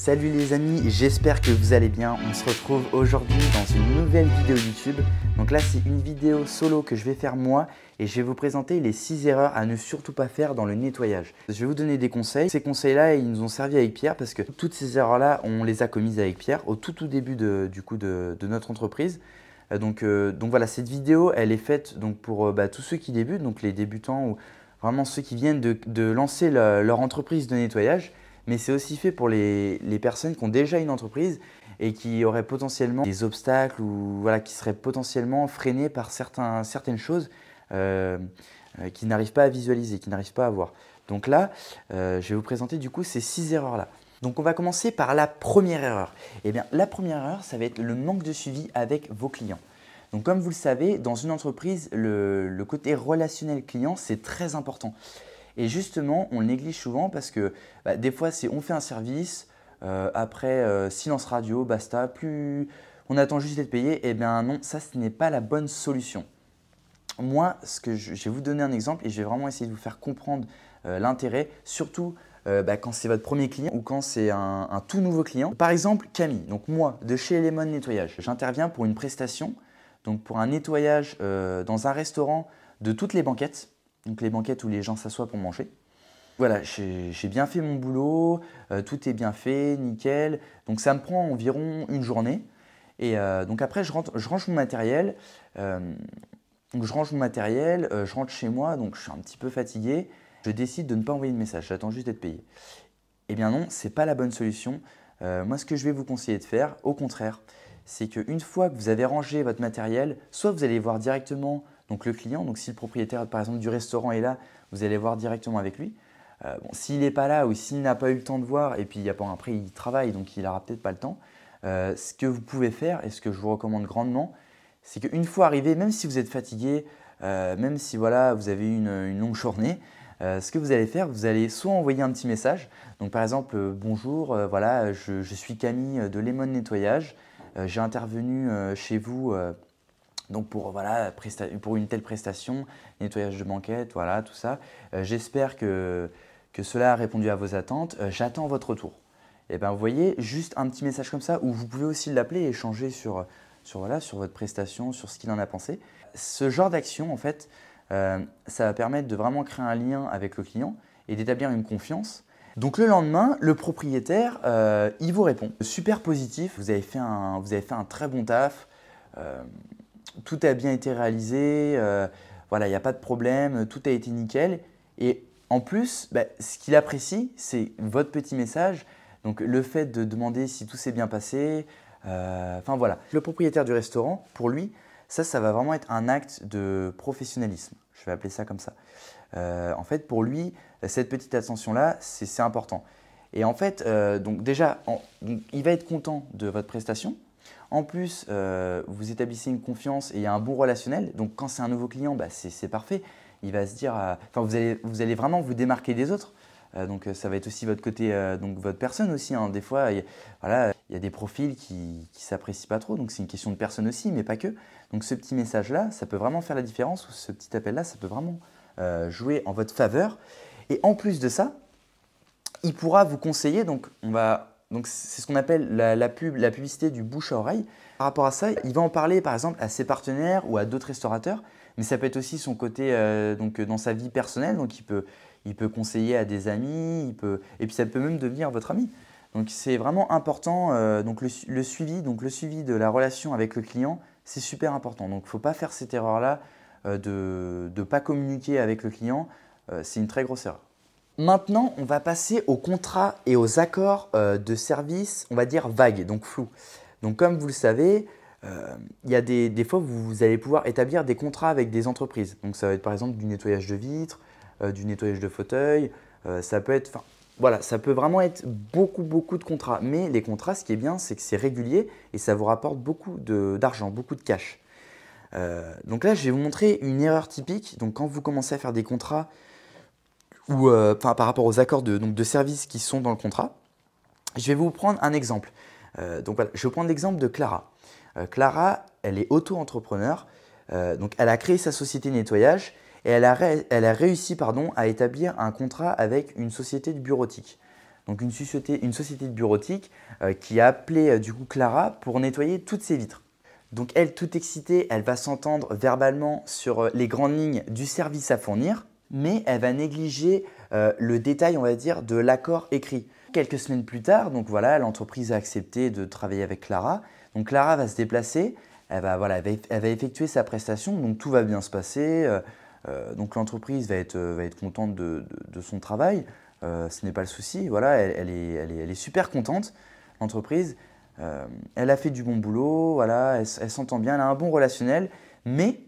Salut les amis, j'espère que vous allez bien. On se retrouve aujourd'hui dans une nouvelle vidéo YouTube. Donc là, c'est une vidéo solo que je vais faire moi et je vais vous présenter les 6 erreurs à ne surtout pas faire dans le nettoyage. Je vais vous donner des conseils. Ces conseils-là, ils nous ont servi avec Pierre parce que toutes ces erreurs-là, on les a commises avec Pierre au tout début de notre entreprise. Donc voilà, cette vidéo, elle est faite donc pour tous ceux qui débutent, donc les débutants ou vraiment ceux qui viennent de lancer leur entreprise de nettoyage. Mais c'est aussi fait pour les personnes qui ont déjà une entreprise et qui auraient potentiellement des obstacles ou voilà, qui seraient potentiellement freinées par certaines choses qu'ils n'arrivent pas à visualiser, qu'ils n'arrivent pas à voir. Donc là, je vais vous présenter du coup ces 6 erreurs-là. Donc on va commencer par la première erreur. Eh bien, la première erreur, ça va être le manque de suivi avec vos clients. Donc comme vous le savez, dans une entreprise, le côté relationnel client, c'est très important. Et justement, on le néglige souvent parce que des fois, on fait un service, après silence radio, basta, on attend juste d'être payé. Eh bien non, ça ce n'est pas la bonne solution. Moi, je vais vous donner un exemple et je vais vraiment essayer de vous faire comprendre l'intérêt, surtout quand c'est votre premier client ou quand c'est un tout nouveau client. Par exemple, Camille, donc moi de chez Lemon Nettoyage, j'interviens pour une prestation, donc pour un nettoyage dans un restaurant de toutes les banquettes. Donc les banquettes où les gens s'assoient pour manger. Voilà, j'ai bien fait mon boulot, tout est bien fait, nickel. Donc ça me prend environ une journée. Et donc après, je range mon matériel. Je rentre chez moi, donc je suis un petit peu fatigué. Je décide de ne pas envoyer de message, j'attends juste d'être payé. Eh bien non, ce n'est pas la bonne solution. Moi, ce que je vais vous conseiller de faire, au contraire, c'est qu'une fois que vous avez rangé votre matériel, soit vous allez voir directement donc le client, donc si le propriétaire par exemple du restaurant est là, vous allez voir directement avec lui. S'il n'est pas là ou s'il n'a pas eu le temps de voir et puis après il travaille donc il n'aura peut-être pas le temps, ce que vous pouvez faire et ce que je vous recommande grandement, c'est qu'une fois arrivé, même si vous êtes fatigué, même si voilà, vous avez eu une longue journée, ce que vous allez faire, vous allez soit envoyer un petit message, donc par exemple bonjour, voilà, je suis Camille de Lemon Nettoyage, j'ai intervenu chez vous donc pour une telle prestation, nettoyage de banquette, voilà, tout ça. J'espère que cela a répondu à vos attentes. J'attends votre retour. Et bien, vous voyez, juste un petit message comme ça où vous pouvez aussi l'appeler et échanger sur votre prestation, sur ce qu'il en a pensé. Ce genre d'action, en fait, ça va permettre de vraiment créer un lien avec le client et d'établir une confiance. Donc le lendemain, le propriétaire, il vous répond. Super positif, vous avez fait un très bon taf. Tout a bien été réalisé, voilà, il n'y a pas de problème, tout a été nickel. Et en plus, ce qu'il apprécie, c'est votre petit message, donc le fait de demander si tout s'est bien passé. Enfin voilà. Le propriétaire du restaurant, pour lui, ça va vraiment être un acte de professionnalisme. Je vais appeler ça comme ça. En fait, pour lui, cette petite attention-là, c'est important. Et en fait, donc déjà, il va être content de votre prestation. En plus, vous établissez une confiance et il y a un bon relationnel. Donc, quand c'est un nouveau client, c'est parfait. Il va se dire, vous allez vraiment vous démarquer des autres. Donc, ça va être aussi votre côté, donc votre personne aussi. Hein. Des fois, il y a des profils qui ne s'apprécient pas trop. Donc, c'est une question de personne aussi, mais pas que. Donc, ce petit message-là, ça peut vraiment faire la différence. Ou ce petit appel-là, ça peut vraiment jouer en votre faveur. Et en plus de ça, il pourra vous conseiller. Donc, c'est ce qu'on appelle la publicité du bouche à oreille. Par rapport à ça, il va en parler par exemple à ses partenaires ou à d'autres restaurateurs, mais ça peut être aussi son côté dans sa vie personnelle. Donc il peut conseiller à des amis, et puis ça peut même devenir votre ami. Donc c'est vraiment important. Donc le suivi de la relation avec le client, c'est super important. Donc il ne faut pas faire cette erreur-là de ne pas communiquer avec le client. C'est une très grosse erreur. Maintenant, on va passer aux contrats et aux accords de service, on va dire vagues, donc flous. Donc comme vous le savez, il y a des fois où vous allez pouvoir établir des contrats avec des entreprises. Donc ça va être par exemple du nettoyage de vitres, du nettoyage de fauteuils, ça peut vraiment être beaucoup de contrats. Mais les contrats, ce qui est bien, c'est que c'est régulier et ça vous rapporte beaucoup d'argent, beaucoup de cash. Donc là, je vais vous montrer une erreur typique. Donc quand vous commencez à faire des contrats, ou par rapport aux accords de service qui sont dans le contrat. Je vais vous prendre un exemple. Donc voilà, je vais vous prendre l'exemple de Clara. Clara, elle est auto-entrepreneur. Donc elle a créé sa société de nettoyage et elle a réussi à établir un contrat avec une société de bureautique. donc une société de bureautique qui a appelé du coup Clara pour nettoyer toutes ses vitres. Donc elle, toute excitée, elle va s'entendre verbalement sur les grandes lignes du service à fournir, mais elle va négliger le détail, on va dire, de l'accord écrit. Quelques semaines plus tard, donc voilà, l'entreprise a accepté de travailler avec Clara. Donc Clara va se déplacer, elle va effectuer sa prestation, donc tout va bien se passer. Donc l'entreprise va être contente de son travail, ce n'est pas le souci. Voilà, elle est super contente, l'entreprise. Elle a fait du bon boulot, voilà, elle s'entend bien, elle a un bon relationnel, mais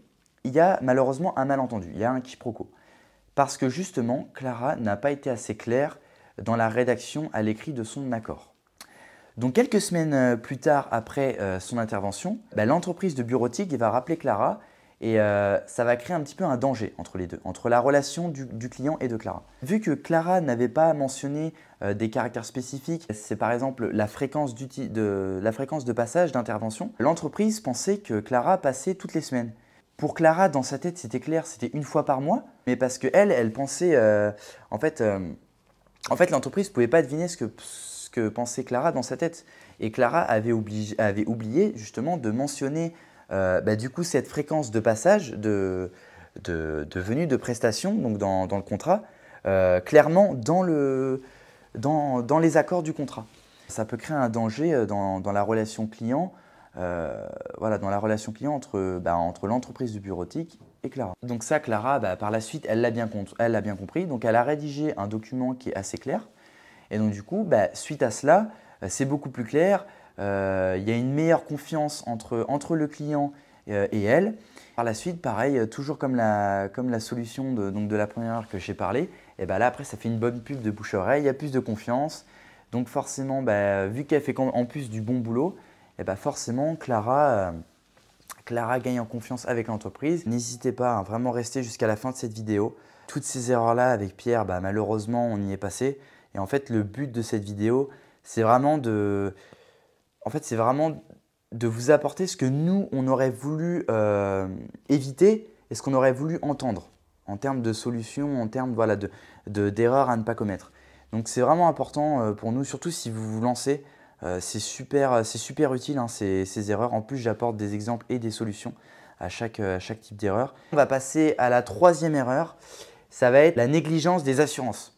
il y a malheureusement un malentendu, il y a un quiproquo. Parce que justement, Clara n'a pas été assez claire dans la rédaction à l'écrit de son accord. Donc quelques semaines plus tard, après son intervention, l'entreprise de bureautique va rappeler Clara et ça va créer un petit peu un danger entre les deux, entre la relation du client et de Clara. Vu que Clara n'avait pas mentionné des caractères spécifiques, c'est par exemple la fréquence de passage d'intervention, l'entreprise pensait que Clara passait toutes les semaines. Pour Clara, dans sa tête, c'était clair, c'était une fois par mois, mais parce qu'elle pensait, en fait, l'entreprise ne pouvait pas deviner ce que pensait Clara dans sa tête. Et Clara avait oublié justement de mentionner du coup cette fréquence de passage de venue de prestation, donc dans le contrat, clairement dans les accords du contrat. Ça peut créer un danger dans la relation client, dans la relation client entre l'entreprise de bureautique et Clara. Donc ça, Clara, par la suite, elle l'a bien compris. Donc elle a rédigé un document qui est assez clair. Et donc du coup, suite à cela, c'est beaucoup plus clair. Il y a une meilleure confiance entre le client et elle. Par la suite, pareil, toujours comme la solution de la première heure que j'ai parlé, et là après ça fait une bonne pub de bouche à oreille, il y a plus de confiance. Donc forcément, vu qu'elle fait en plus du bon boulot, forcément Clara gagne en confiance avec l'entreprise. N'hésitez pas à vraiment rester jusqu'à la fin de cette vidéo. Toutes ces erreurs-là avec Pierre, malheureusement on y est passé. Et en fait, le but de cette vidéo, c'est vraiment de vous apporter ce que nous, on aurait voulu éviter et ce qu'on aurait voulu entendre en termes de solutions, en termes d'erreurs à ne pas commettre. Donc c'est vraiment important pour nous, surtout si vous vous lancez. C'est super utile ces erreurs. En plus, j'apporte des exemples et des solutions à chaque type d'erreur. On va passer à la troisième erreur. Ça va être la négligence des assurances.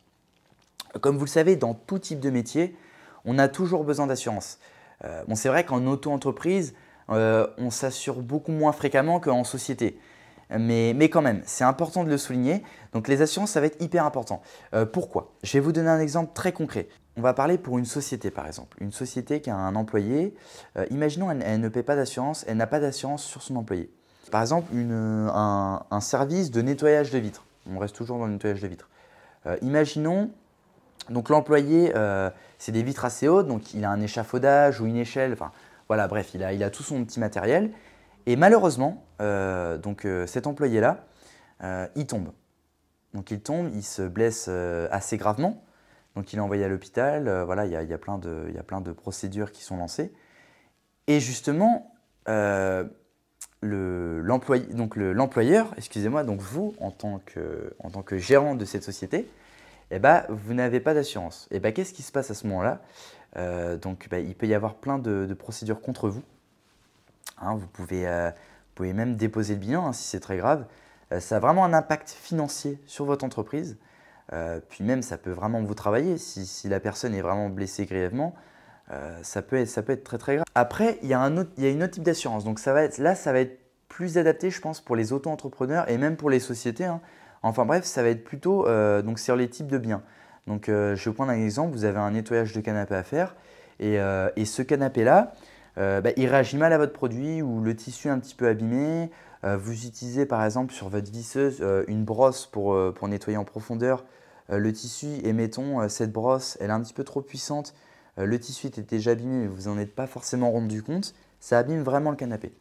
Comme vous le savez, dans tout type de métier, on a toujours besoin d'assurance. C'est vrai qu'en auto-entreprise, on s'assure beaucoup moins fréquemment qu'en société. Mais quand même, c'est important de le souligner. Donc les assurances, ça va être hyper important. Pourquoi? Je vais vous donner un exemple très concret. On va parler pour une société par exemple. Une société qui a un employé. Imaginons elle ne paie pas d'assurance, elle n'a pas d'assurance sur son employé. Par exemple, un service de nettoyage de vitres. On reste toujours dans le nettoyage de vitres. Imaginons, donc l'employé, c'est des vitres assez hautes, donc il a un échafaudage ou une échelle. Enfin, voilà, bref, il a tout son petit matériel. Et malheureusement, cet employé-là, il tombe. Donc il tombe, il se blesse assez gravement. Donc il est envoyé à l'hôpital. Il y a plein de procédures qui sont lancées. Et justement, l'employeur, excusez-moi, donc vous, en tant que gérant de cette société, vous n'avez pas d'assurance. Et qu'est-ce qui se passe à ce moment-là? Il peut y avoir plein de procédures contre vous. Vous pouvez même déposer le bilan si c'est très grave. Ça a vraiment un impact financier sur votre entreprise. Puis même, ça peut vraiment vous travailler. Si la personne est vraiment blessée grièvement, ça peut être très très grave. Après, il y a une autre type d'assurance. Donc ça va être plus adapté, je pense, pour les auto-entrepreneurs et même pour les sociétés. Enfin bref, ça va être plutôt sur les types de biens. Donc je vais vous prendre un exemple. Vous avez un nettoyage de canapé à faire et ce canapé-là, il réagit mal à votre produit ou le tissu est un petit peu abîmé. Vous utilisez par exemple sur votre visseuse une brosse pour nettoyer en profondeur le tissu et mettons cette brosse, elle est un petit peu trop puissante. Le tissu était déjà abîmé mais vous n'en êtes pas forcément rendu compte. Ça abîme vraiment le canapé.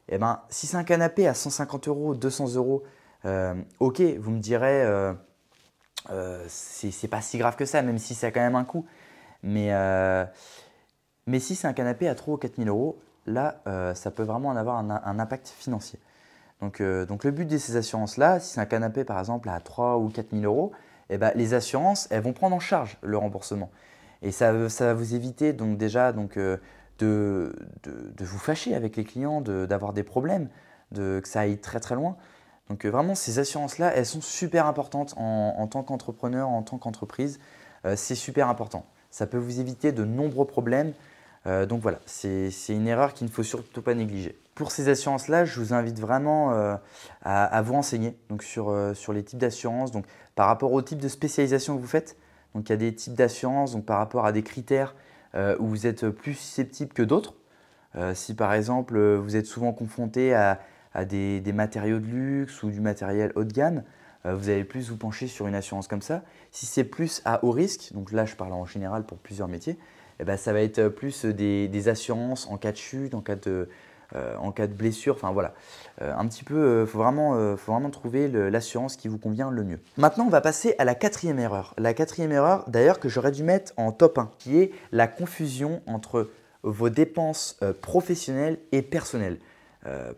Et si c'est un canapé à 150 €, 200 €, ok, vous me direz c'est pas si grave que ça, même si ça a quand même un coût. Mais si c'est un canapé à 3 ou 4 000 €, là, ça peut vraiment en avoir un impact financier. Donc le but de ces assurances-là, si c'est un canapé par exemple à 3 ou 4 000 €, eh ben, les assurances, elles vont prendre en charge le remboursement. Et ça va vous éviter donc déjà de vous fâcher avec les clients, d'avoir des problèmes, que ça aille très très loin. Donc vraiment, ces assurances-là, elles sont super importantes en tant qu'entrepreneur, en tant qu'entreprise. C'est super important. Ça peut vous éviter de nombreux problèmes. Donc voilà, c'est une erreur qu'il ne faut surtout pas négliger. Pour ces assurances-là, je vous invite vraiment à vous renseigner donc sur les types d'assurances, donc par rapport au type de spécialisation que vous faites. Donc il y a des types d'assurances par rapport à des critères où vous êtes plus susceptible que d'autres. Si par exemple vous êtes souvent confronté à des matériaux de luxe ou du matériel haut de gamme, vous allez plus vous pencher sur une assurance comme ça. Si c'est plus à haut risque, donc là je parle en général pour plusieurs métiers, eh ben, ça va être plus des assurances en cas de chute, en cas de blessure, enfin voilà. Un petit peu, faut vraiment trouver l'assurance qui vous convient le mieux. Maintenant, on va passer à la quatrième erreur. La quatrième erreur, d'ailleurs, que j'aurais dû mettre en top 1, qui est la confusion entre vos dépenses professionnelles et personnelles.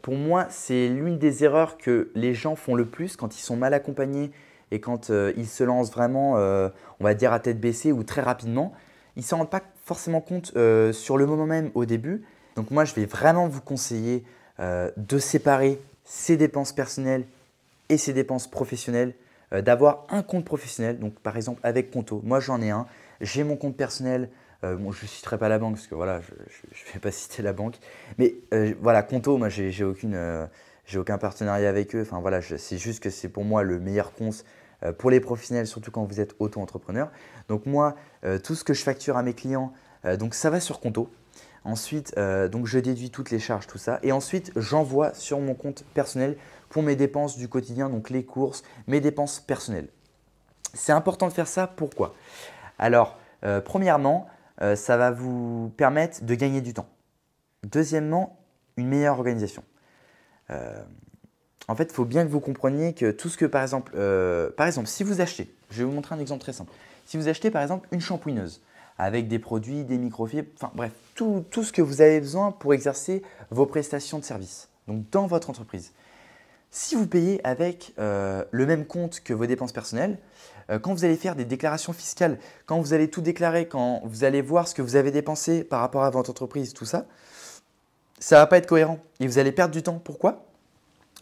Pour moi, c'est l'une des erreurs que les gens font le plus quand ils sont mal accompagnés et quand ils se lancent vraiment, on va dire, à tête baissée ou très rapidement. Ils ne s'en rendent pas forcément compte sur le moment même au début. Donc moi, je vais vraiment vous conseiller de séparer ses dépenses personnelles et ses dépenses professionnelles, d'avoir un compte professionnel, donc par exemple avec Conto. Moi, j'en ai un. J'ai mon compte personnel. Bon, je ne citerai pas la banque parce que voilà, je ne vais pas citer la banque. Mais voilà, Conto, moi, j'ai aucun partenariat avec eux. Enfin voilà, c'est juste que c'est pour moi le meilleur compte pour les professionnels, surtout quand vous êtes auto-entrepreneur. Donc moi, tout ce que je facture à mes clients, donc ça va sur Conto. Ensuite, donc je déduis toutes les charges, tout ça. Et ensuite, j'envoie sur mon compte personnel pour mes dépenses du quotidien, donc les courses, mes dépenses personnelles. C'est important de faire ça. Pourquoi? Alors, premièrement, ça va vous permettre de gagner du temps. Deuxièmement, une meilleure organisation. En fait, il faut bien que vous compreniez que tout ce que, par exemple, si vous achetez, je vais vous montrer un exemple très simple. Si vous achetez par exemple une shampooineuse avec des produits, des microfibres, enfin bref, tout ce que vous avez besoin pour exercer vos prestations de service, donc dans votre entreprise. Si vous payez avec le même compte que vos dépenses personnelles, quand vous allez faire des déclarations fiscales, quand vous allez tout déclarer, quand vous allez voir ce que vous avez dépensé par rapport à votre entreprise, tout ça, ça ne va pas être cohérent et vous allez perdre du temps. Pourquoi?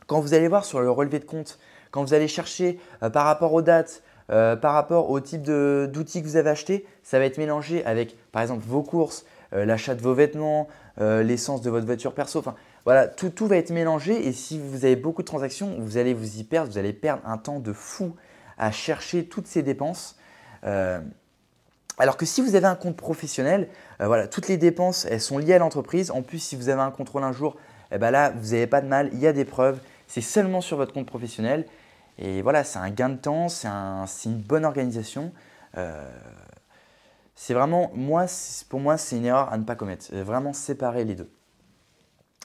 Quand vous allez voir sur le relevé de compte, quand vous allez chercher par rapport aux dates, par rapport au type d'outils que vous avez acheté, ça va être mélangé avec par exemple vos courses, l'achat de vos vêtements, l'essence de votre voiture perso. Enfin, voilà, tout va être mélangé et si vous avez beaucoup de transactions, vous allez vous y perdre, vous allez perdre un temps de fou à chercher toutes ces dépenses. Alors que si vous avez un compte professionnel, voilà, toutes les dépenses elles sont liées à l'entreprise. En plus, si vous avez un contrôle un jour, eh ben là, vous n'avez pas de mal, il y a des preuves. C'est seulement sur votre compte professionnel. Et voilà, c'est un gain de temps, c'est une bonne organisation. C'est vraiment, pour moi, c'est une erreur à ne pas commettre. Vraiment séparer les deux.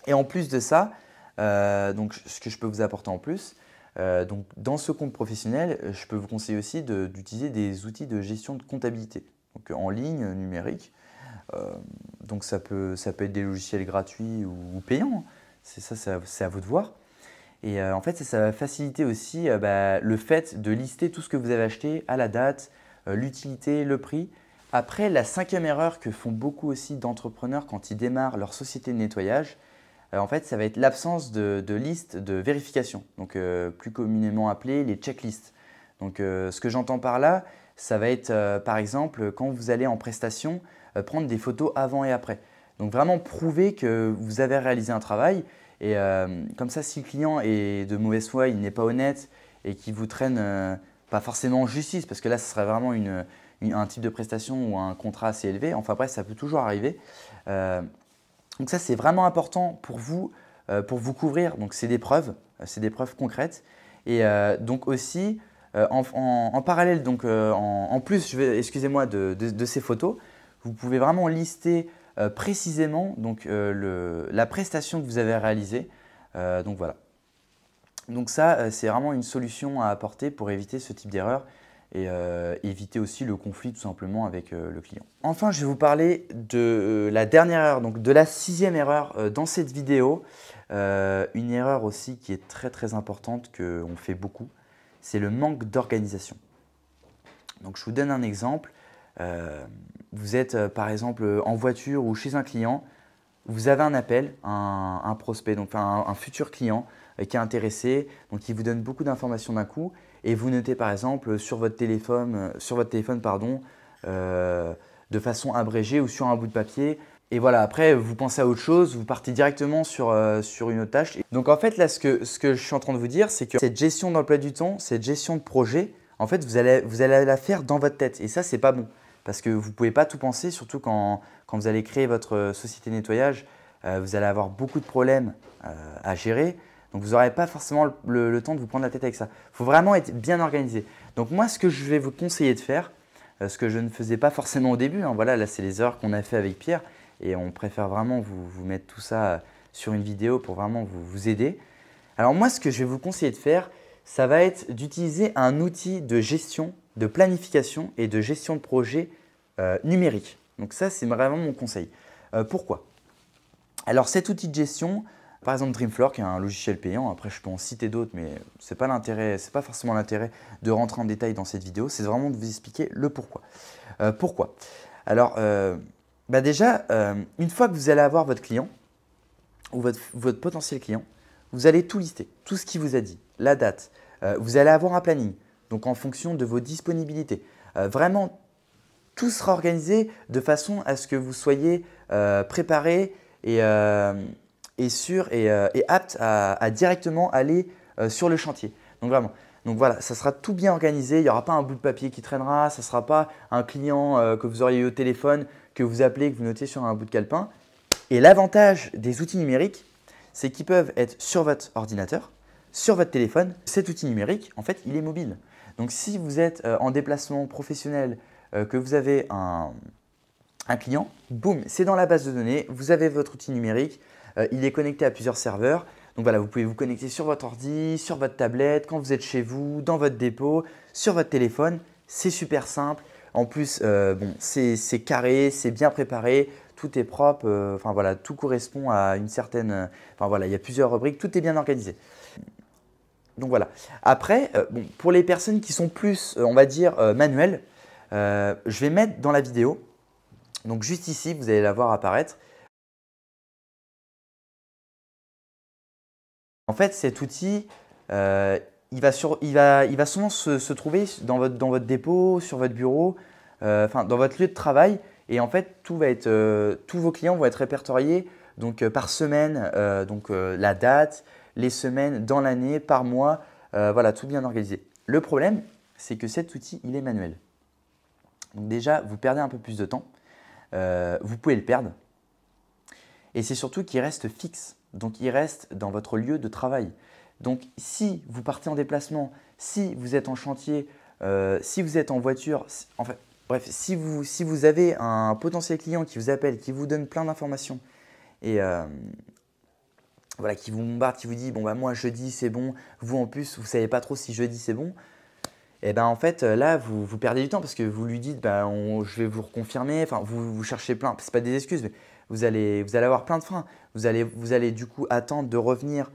Et en plus de ça, donc, ce que je peux vous apporter en plus, donc, dans ce compte professionnel, je peux vous conseiller aussi d'utiliser des outils de gestion de comptabilité, donc en ligne, numérique. Donc ça peut être des logiciels gratuits ou payants. C'est à vous de voir. Et en fait, ça va faciliter aussi le fait de lister tout ce que vous avez acheté à la date, l'utilité, le prix. Après, la cinquième erreur que font beaucoup aussi d'entrepreneurs quand ils démarrent leur société de nettoyage, en fait, ça va être l'absence de liste de vérification, donc plus communément appelée les checklists. Donc ce que j'entends par là, ça va être par exemple quand vous allez en prestation, prendre des photos avant et après. Donc vraiment prouver que vous avez réalisé un travail et comme ça, si le client est de mauvaise foi, il n'est pas honnête et qu'il vous traîne pas forcément en justice, parce que là, ce serait vraiment un type de prestation ou un contrat assez élevé. Enfin bref, ça peut toujours arriver. Donc ça, c'est vraiment important pour vous couvrir. Donc c'est des preuves concrètes. Et donc aussi, en parallèle, donc en plus, excusez-moi, de ces photos, vous pouvez vraiment lister précisément donc, la prestation que vous avez réalisée. Donc voilà. Donc ça, c'est vraiment une solution à apporter pour éviter ce type d'erreur et éviter aussi le conflit tout simplement avec le client. Enfin, je vais vous parler de la dernière erreur, donc de la sixième erreur dans cette vidéo. Une erreur aussi qui est très très importante qu'on fait beaucoup, c'est le manque d'organisation. Donc je vous donne un exemple. Vous êtes par exemple en voiture ou chez un client, vous avez un appel, un prospect, donc un futur client qui est intéressé, donc il vous donne beaucoup d'informations d'un coup et vous notez par exemple sur votre téléphone, de façon abrégée ou sur un bout de papier. Et voilà, après vous pensez à autre chose, vous partez directement sur une autre tâche. Donc en fait là, ce que je suis en train de vous dire, c'est que cette gestion d'emploi du temps, cette gestion de projet, en fait vous allez la faire dans votre tête et ça c'est pas bon. Parce que vous ne pouvez pas tout penser, surtout quand vous allez créer votre société de nettoyage, vous allez avoir beaucoup de problèmes à gérer. Donc vous n'aurez pas forcément le temps de vous prendre la tête avec ça. Il faut vraiment être bien organisé. Donc moi, ce que je vais vous conseiller de faire, ce que je ne faisais pas forcément au début, hein, voilà, là c'est les erreurs qu'on a fait avec Pierre et on préfère vraiment vous mettre tout ça sur une vidéo pour vraiment vous aider. Alors moi, ce que je vais vous conseiller de faire, ça va être d'utiliser un outil de gestion, de planification et de gestion de projet numérique. Donc ça, c'est vraiment mon conseil. Pourquoi? Alors cet outil de gestion, par exemple Dreamfloor, qui est un logiciel payant, après je peux en citer d'autres, mais ce n'est pas forcément l'intérêt de rentrer en détail dans cette vidéo, c'est vraiment de vous expliquer le pourquoi. Pourquoi? Alors déjà, une fois que vous allez avoir votre client ou votre potentiel client, vous allez tout lister, tout ce qu'il vous a dit, la date. Vous allez avoir un planning, donc en fonction de vos disponibilités. Vraiment, tout sera organisé de façon à ce que vous soyez préparé et sûr et apte à directement aller sur le chantier. Donc vraiment, donc voilà, ça sera tout bien organisé. Il n'y aura pas un bout de papier qui traînera, ça ne sera pas un client que vous auriez eu au téléphone, que vous appelez, que vous notez sur un bout de calepin. Et l'avantage des outils numériques, c'est qu'ils peuvent être sur votre ordinateur, sur votre téléphone. Cet outil numérique, en fait, il est mobile. Donc si vous êtes en déplacement professionnel, que vous avez un client, boum, c'est dans la base de données, vous avez votre outil numérique, il est connecté à plusieurs serveurs. Donc voilà, vous pouvez vous connecter sur votre ordi, sur votre tablette, quand vous êtes chez vous, dans votre dépôt, sur votre téléphone. C'est super simple. En plus, c'est carré, c'est bien préparé, tout est propre. Enfin voilà, tout correspond à une certaine… Enfin voilà, il y a plusieurs rubriques, tout est bien organisé. Donc voilà. Après, pour les personnes qui sont plus, on va dire, manuelles, je vais mettre dans la vidéo, donc juste ici, vous allez la voir apparaître. En fait, cet outil, il va souvent se trouver dans votre dépôt, sur votre bureau, dans votre lieu de travail. Et en fait, tous vos clients vont être répertoriés donc, par semaine, la date, les semaines, dans l'année, par mois, voilà, tout bien organisé. Le problème, c'est que cet outil, il est manuel. Donc déjà, vous perdez un peu plus de temps. Vous pouvez le perdre. Et c'est surtout qu'il reste fixe. Donc, il reste dans votre lieu de travail. Donc, si vous partez en déplacement, si vous êtes en chantier, si vous êtes en voiture, bref, si vous avez un potentiel client qui vous appelle, qui vous donne plein d'informations et voilà, qui vous bombarde, qui vous dit « bon bah moi jeudi c'est bon », vous en plus vous ne savez pas trop si jeudi c'est bon, et ben en fait là vous perdez du temps parce que vous lui dites je vais vous reconfirmer, enfin vous cherchez plein, c'est pas des excuses mais vous allez avoir plein de freins. Vous allez du coup attendre de revenir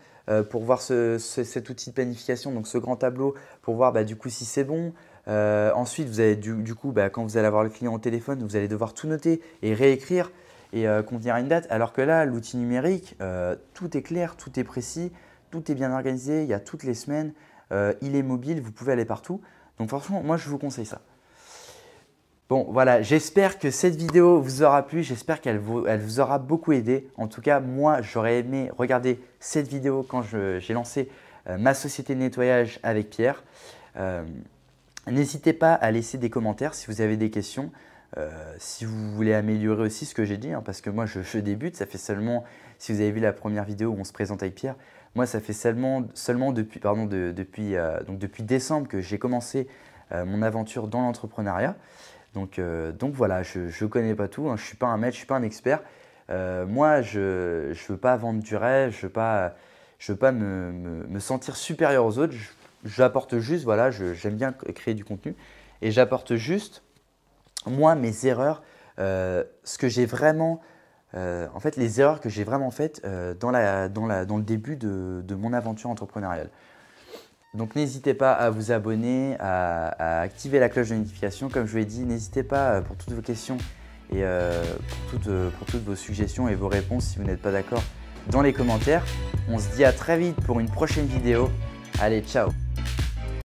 pour voir cet outil de planification, donc ce grand tableau pour voir du coup si c'est bon. Ensuite vous allez du coup quand vous allez avoir le client au téléphone, vous allez devoir tout noter et réécrire et convenir à une date. Alors que là l'outil numérique, tout est clair, tout est précis, tout est bien organisé, il y a toutes les semaines, il est mobile, vous pouvez aller partout. Donc franchement moi je vous conseille ça. Bon voilà, j'espère que cette vidéo vous aura plu, j'espère qu'elle vous aura beaucoup aidé. En tout cas, moi j'aurais aimé regarder cette vidéo quand j'ai lancé ma société de nettoyage avec Pierre. N'hésitez pas à laisser des commentaires si vous avez des questions, si vous voulez améliorer aussi ce que j'ai dit, hein, parce que moi je débute, ça fait seulement, si vous avez vu la première vidéo où on se présente avec Pierre, moi ça fait seulement depuis décembre que j'ai commencé mon aventure dans l'entrepreneuriat. Donc voilà, je ne connais pas tout, hein, je ne suis pas un maître, je ne suis pas un expert. Moi, je ne veux pas vendre du rêve, je ne veux pas me sentir supérieur aux autres. J'apporte juste, voilà, j'aime bien créer du contenu et j'apporte juste, moi, mes erreurs, ce que j'ai vraiment, en fait, les erreurs que j'ai vraiment faites dans le début de mon aventure entrepreneuriale. Donc n'hésitez pas à vous abonner, à activer la cloche de notification. Comme je vous l'ai dit, n'hésitez pas pour toutes vos questions et pour toutes vos suggestions et vos réponses si vous n'êtes pas d'accord dans les commentaires. On se dit à très vite pour une prochaine vidéo. Allez, ciao!